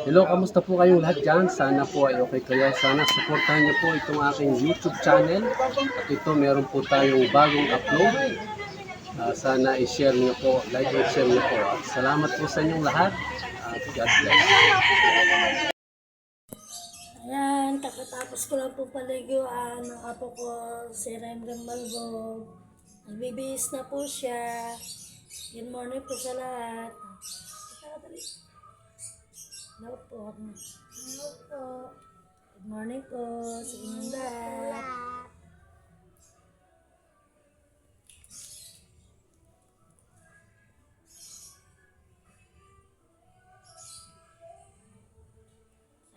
Hello, kamusta po kayong lahat dyan? Sana po ay okay kayo. Sana supportahan niyo po itong aking YouTube channel. At ito, meron po tayong bagong upload. Sana i-share niyo po, like and share niyo po. At salamat po sa inyong lahat. God bless. Ayan, kakatapos ko lang po paliguan ng apo ko, si Remrem Malbog. Nagbibihis na po siya. Good morning po sa lahat. Hello po. Hello po. Good morning po sa inyong lahat.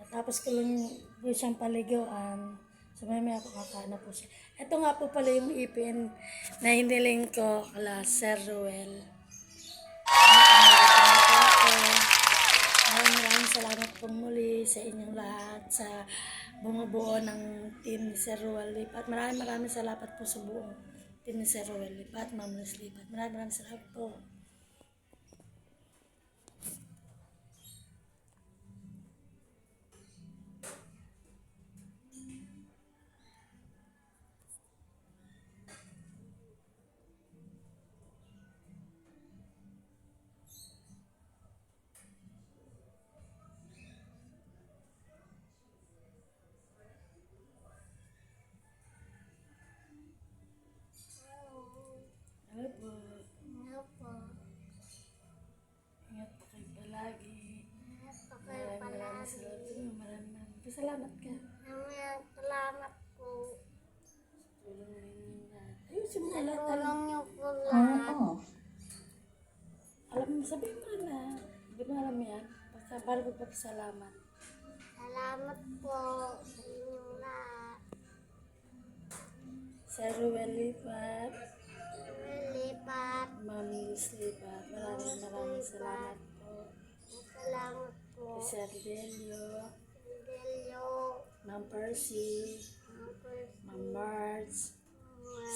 Tapos ko lang po siyang paliguan. So may ako kakain na po siya. Ito nga po pala yung ipin na hiniling ko kala Sir Ruel. Maraming salamat po muli sa inyong lahat sa bumubuo ng team ni Sir Ruel Lipat. Maraming salamat po sa buong team ni Sir Ruel Lipat, Ma'am Liz Lipat. Maraming salamat po. Hello po. Hello po. Ingat po kayo palagi. Ingat po kayo palagi. Maraming salamat ka. Maraming salamat po. Tulong ninyo lahat. Ayusin mo lahat. Tulong niyo po lahat. Alam mo, sabihin mo na. Hindi mo alam yan. Bago po salamat. Salamat po sa inyong lahat. Sir Ruel Lipat. Lipat. Ma'am Liz Lipat. Maraming salamat po. Salamat po. Sir Delio. Ma'am Percy. Ma'am Marge.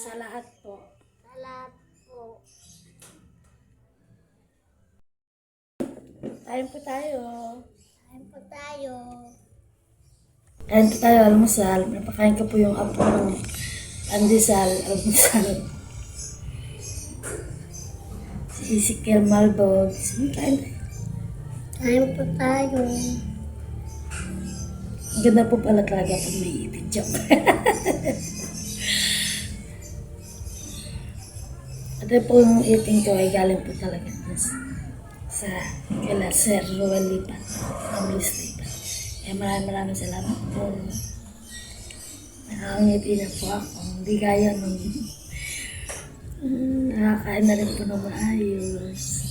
Sa lahat po. Sa lahat po. Kain po tayo. Kain po tayo. Kain po tayo, almusal. Napakain ko po yung apo ng almusal. Si Ezekiel Malbog. Kain tayo. Kain po tayo. Ang ganda po pala talaga pag may ipit. Joke. Ito po yung ipin ko ay galing po talaga sa kila Sir Ruel Lipat. Ma'am Liz Lipat. Kaya maraming salamat po. Nakangiti na po ako. Hindi kaya nung nakakain na rin po na maayos.